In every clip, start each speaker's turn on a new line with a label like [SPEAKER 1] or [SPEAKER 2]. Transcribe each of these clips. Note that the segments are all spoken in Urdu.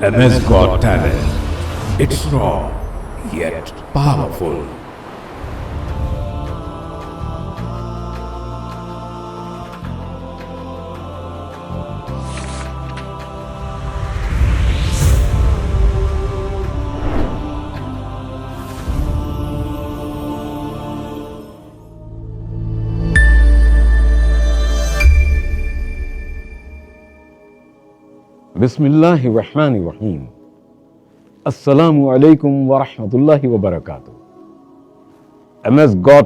[SPEAKER 1] MS Got Talent. It's raw yet powerful. Bismillahirrahmanirrahim. Assalamu alaikum wa rahmatullahi wa barakatuh. MS Got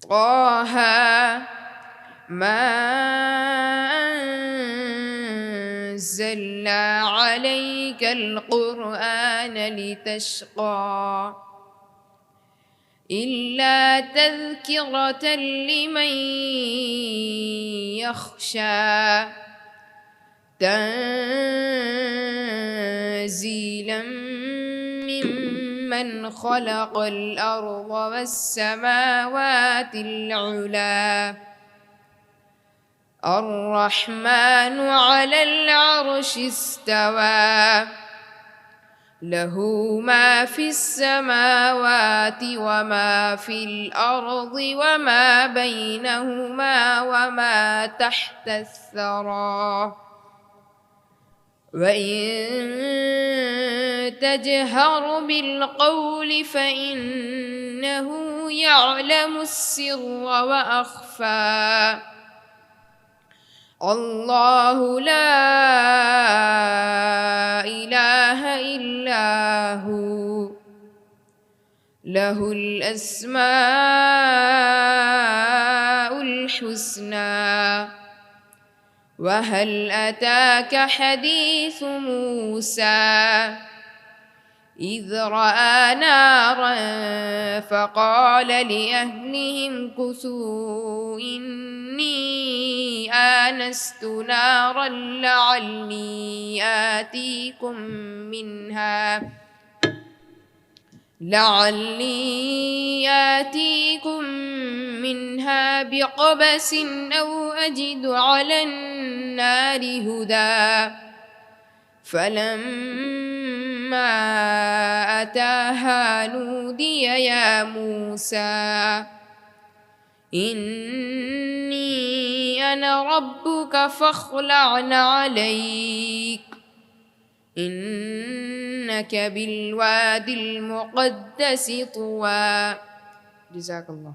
[SPEAKER 2] Taha ما أنزلنا عليك القرآن لتشقى إلا تذكرة لمن يخشى تنزيلا من خلق الأرض والسماوات العلى الرحمن على العرش استوى له ما في السماوات وما في الأرض وما بينهما وما تحت الثرى وإن تجهر بالقول فإنه يعلم السر وأخفى الله لا إله إلا هو له الأسماء الحسنى وهل أتاك حديث موسى إذ رأى نارا فقال لأهلهم كثوا إني آنست نارا لعلي آتيكم منها بقبس أو أجد على النار هدى فلما أتاها نودي يا موسى إني أنا ربك فاخلع عليك إنك بالوادي المقدس طوى جزاك الله.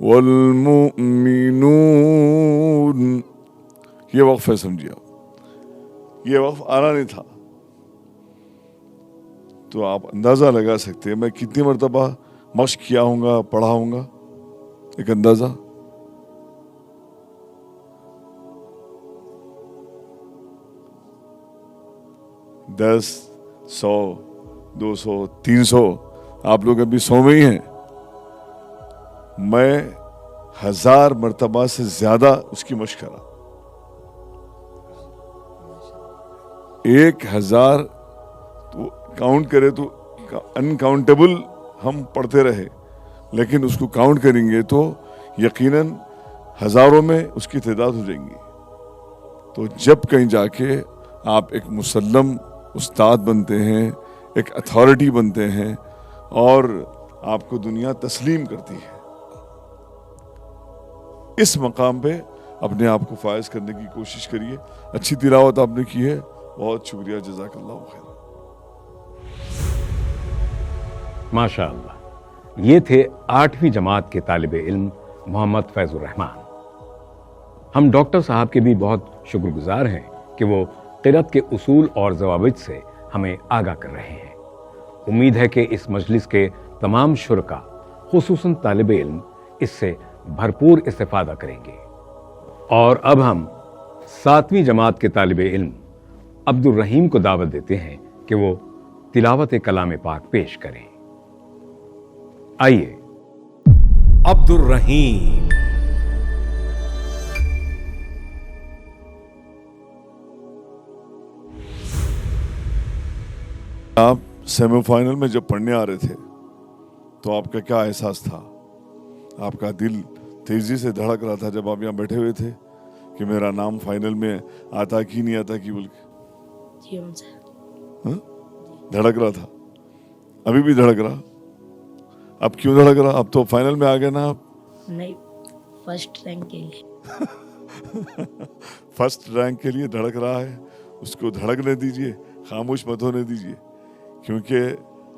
[SPEAKER 3] والمؤمنون. یہ وقف ہے، سمجھیے آپ، یہ وقف آنا نہیں تھا. تو آپ اندازہ لگا سکتے ہیں میں کتنی مرتبہ مشق کیا ہوں گا، پڑھا ہوں گا، ایک اندازہ. دس، 100، 200، 300. آپ لوگ ابھی 100 میں ہی ہیں. میں 1000 مرتبہ سے زیادہ اس کی مشق کرا. 1000 تو کاؤنٹ کرے تو انکاؤنٹیبل ہم پڑھتے رہے، لیکن اس کو کاؤنٹ کریں گے تو یقیناً ہزاروں میں اس کی تعداد ہو جائیں گی. تو جب کہیں جا کے آپ ایک مسلم استاد بنتے ہیں، ایک اتھارٹی بنتے ہیں، اور آپ کو دنیا تسلیم کرتی ہے، اس مقام پہ اپنے آپ کو فائز کرنے کی کوشش کریے. اچھی تلاوت آپ نے کی ہے، بہت شکریہ، جزاک اللہ خیر.
[SPEAKER 1] ماشاء اللہ. یہ تھے 8ویں جماعت کے طالب علم محمد فیض الرحمان. ہم ڈاکٹر صاحب کے بھی بہت شکر گزار ہیں کہ وہ قرأت کے اصول اور ضوابط سے ہمیں آگاہ کر رہے ہیں. امید ہے کہ اس مجلس کے تمام شرکا، خصوصاً طالب علم، اس سے بھرپور استفادہ کریں گے. اور اب ہم 7ویں جماعت کے طالب علم عبد الرحیم کو دعوت دیتے ہیں کہ وہ تلاوت کلام پاک پیش کریں. آئیے. عبد الرحیم.
[SPEAKER 3] آپ سیمی فائنل میں جب پڑھنے آ رہے تھے تو آپ کا کیا احساس تھا؟ آپ کا دل تیزی سے دھڑک رہا تھا جب آپ یہاں بیٹھے ہوئے تھے کہ میرا نام فائنل میں آتا کی نہیں آتا کی بول کے؟
[SPEAKER 4] جی ہم سر.
[SPEAKER 3] دھڑک رہا تھا. ابھی بھی دھڑک رہا؟ اب کیوں دھڑک رہا؟ اب تو فائنل میں آ گئے نا آپ.
[SPEAKER 4] نہیں، فرسٹ رینک کے لیے.
[SPEAKER 3] فرسٹ رینک کے لیے دھڑک رہا ہے، اس کو دھڑکنے دیجئے، خاموش مت ہونے دیجئے، کیونکہ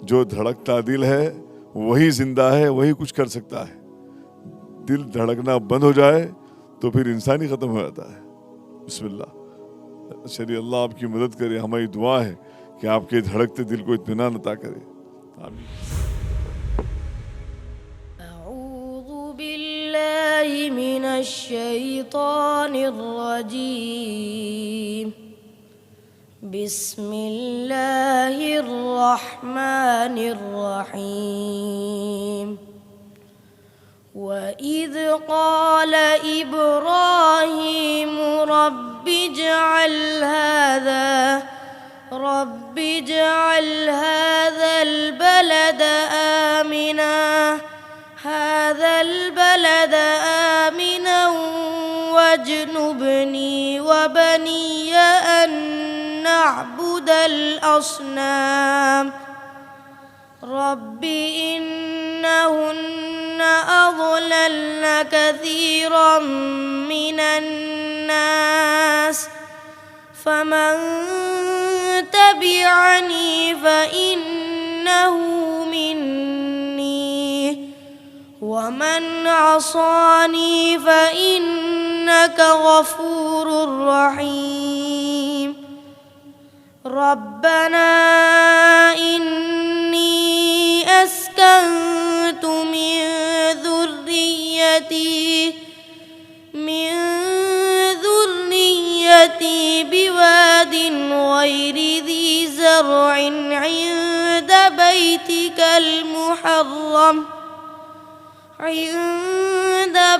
[SPEAKER 3] جو دھڑکتا دل ہے وہی زندہ ہے، وہی کچھ کر سکتا ہے. دل دھڑکنا بند ہو جائے تو پھر انسان ہی ختم ہو جاتا ہے. بسم اللہ. چلیے، اللہ آپ کی مدد کرے. ہماری دعا ہے کہ آپ کے دھڑکتے دل کو اطمینان عطا کرے. آمین.
[SPEAKER 4] اعوذ باللہ من الشیطان الرجیم. بسم اللہ الرحمن الرحیم. وَإِذْ قَالَ إِبْرَاهِيمُ رَبِّ اجْعَلْ هَذَا الْبَلَدَ آمِنًا وَاجْنُبْنِي وَبَنِيَّ أَن نَّعْبُدَ الْأَصْنَامَ. رَبِّ إِنَّهُنَّ أَضْلَلْنَ كَثِيرًا مِّنَ النَّاسِ فَمَن تَبِعَنِي فَإِنَّهُ مِنِّي وَمَنْ عَصَانِي فَإِنَّكَ غَفُورٌ رَّحِيمٌ. رَبَّنَا إِنِّي أَسْكَنتُ مِن ذُرِّيَّتِي بِوَادٍ غَيْرِ ذِي زَرْعٍ عِندَ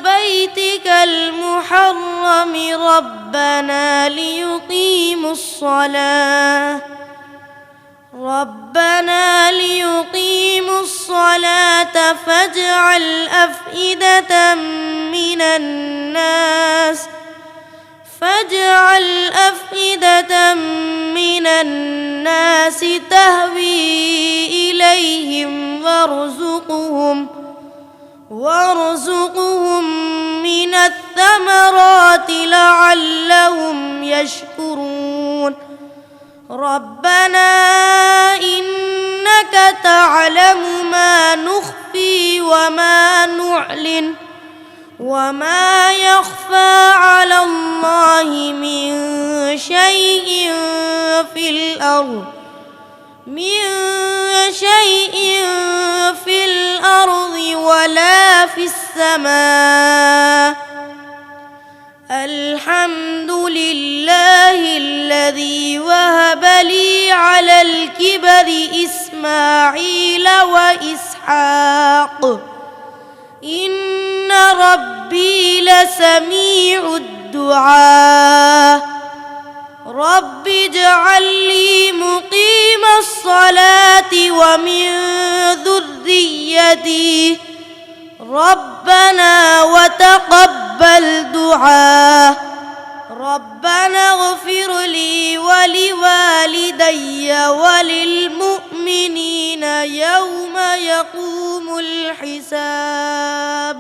[SPEAKER 4] بَيْتِكَ الْمُحَرَّمِ رَبَّنَا لِيُقِيمُوا الصَّلَاةَ فَاجْعَلْ أَفْئِدَةً مِّنَ النَّاسِ تَهْوِي إِلَيْهِمْ وَارْزُقْهُم مِّنَ الثَّمَرَاتِ لَعَلَّهُمْ يَشْكُرُونَ. رَبَّنَا إِنَّكَ تَعْلَمُ مَا نُخْفِي وَمَا نُعْلِنُ وما يخفى على الله من شيء في الأرض ولا في السماء. الحمد لله الذي وهب لي على الكبر إسماعيل وإسحاق إن ربي لسميع الدعاء. رب اجعل لي مقيم الصلاة ومن ذريتي ربنا وتقبل دعاء. ربنا اغفر لي ولوالدي وللمؤمنين يوم يقوم الحساب.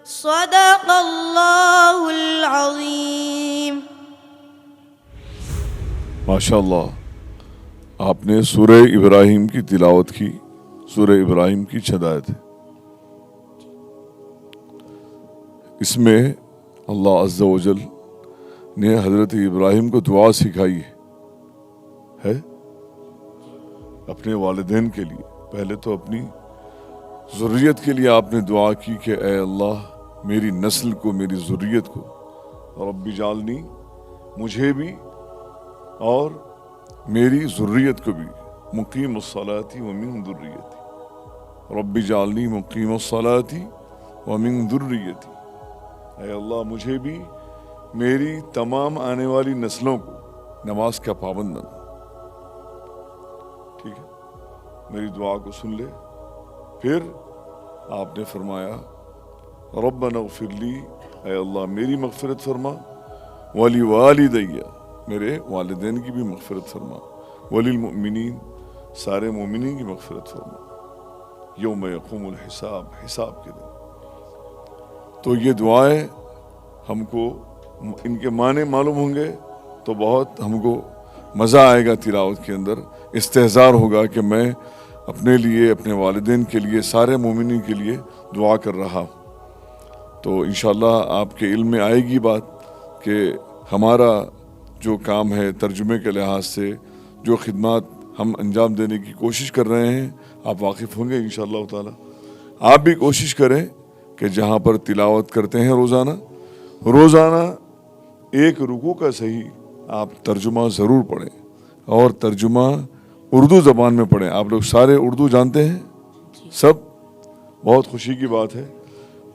[SPEAKER 4] صدق اللہ العظیم.
[SPEAKER 3] ماشاءاللہ، آپ نے سورہ ابراہیم کی تلاوت کی. سورہ ابراہیم کی 6 آیت ہے. اس میں اللہ عز و جل نے حضرت ابراہیم کو دعا سکھائی ہے اپنے والدین کے لیے. پہلے تو اپنی ذریت کے لیے آپ نے دعا کی کہ اے اللہ میری نسل کو، میری ذریت کو، رب جعلنی، مجھے بھی اور میری ذریت کو بھی، مقیم الصلاۃ ومن ذریتی، رب جعلنی مقیم الصلاۃ ومن ذریتی. اے اللہ مجھے بھی، میری تمام آنے والی نسلوں کو نماز کا پابند بنا. ٹھیک ہے، میری دعا کو سن لے. پھر آپ نے فرمایا ربنا اغفر لی، اے اللہ میری مغفرت فرما، ولی والدی، میرے والدین کی بھی مغفرت فرما، وللمؤمنین، سارے مومنین کی مغفرت فرما، یوم یقوم الحساب، حساب کے دن. تو یہ دعائیں ہم کو ان کے معنی معلوم ہوں گے تو بہت ہم کو مزہ آئے گا تلاوت کے اندر. استحضار ہوگا کہ میں اپنے لیے، اپنے والدین کے لیے، سارے مومنین کے لیے دعا کر رہا ہوں. تو انشاءاللہ آپ کے علم میں آئے گی بات کہ ہمارا جو کام ہے ترجمے کے لحاظ سے، جو خدمات ہم انجام دینے کی کوشش کر رہے ہیں، آپ واقف ہوں گے انشاءاللہ تعالی. آپ بھی کوشش کریں کہ جہاں پر تلاوت کرتے ہیں روزانہ ایک رکوع کا صحیح آپ ترجمہ ضرور پڑھیں، اور ترجمہ اردو زبان میں پڑھیں. آپ لوگ سارے اردو جانتے ہیں سب؟ بہت خوشی کی بات ہے.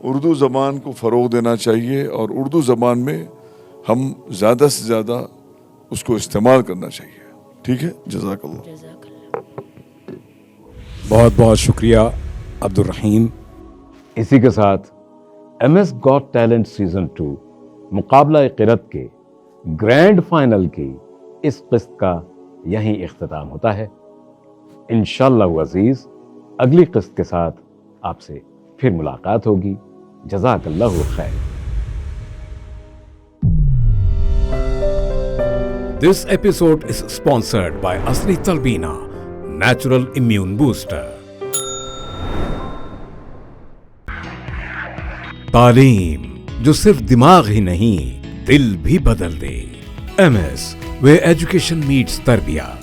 [SPEAKER 3] اردو زبان کو فروغ دینا چاہیے، اور اردو زبان میں ہم زیادہ سے زیادہ اس کو استعمال کرنا چاہیے. ٹھیک ہے، جزاک اللہ.
[SPEAKER 1] بہت بہت شکریہ عبد الرحیم. اسی کے ساتھ MS گاٹ ٹیلنٹ سیزن 2 مقابلہ قرت کے گرینڈ فائنل کی اس قسط کا یہیں اختتام ہوتا ہے. انشاءاللہ عزیز اگلی قسط کے ساتھ آپ سے پھر ملاقات ہوگی. جزاک اللہ خیر. This episode is sponsored by Asli Talbina, Natural Immune Booster. تعلیم جو صرف دماغ ہی نہیں دل بھی بدل دے. MS where education meets تربیت.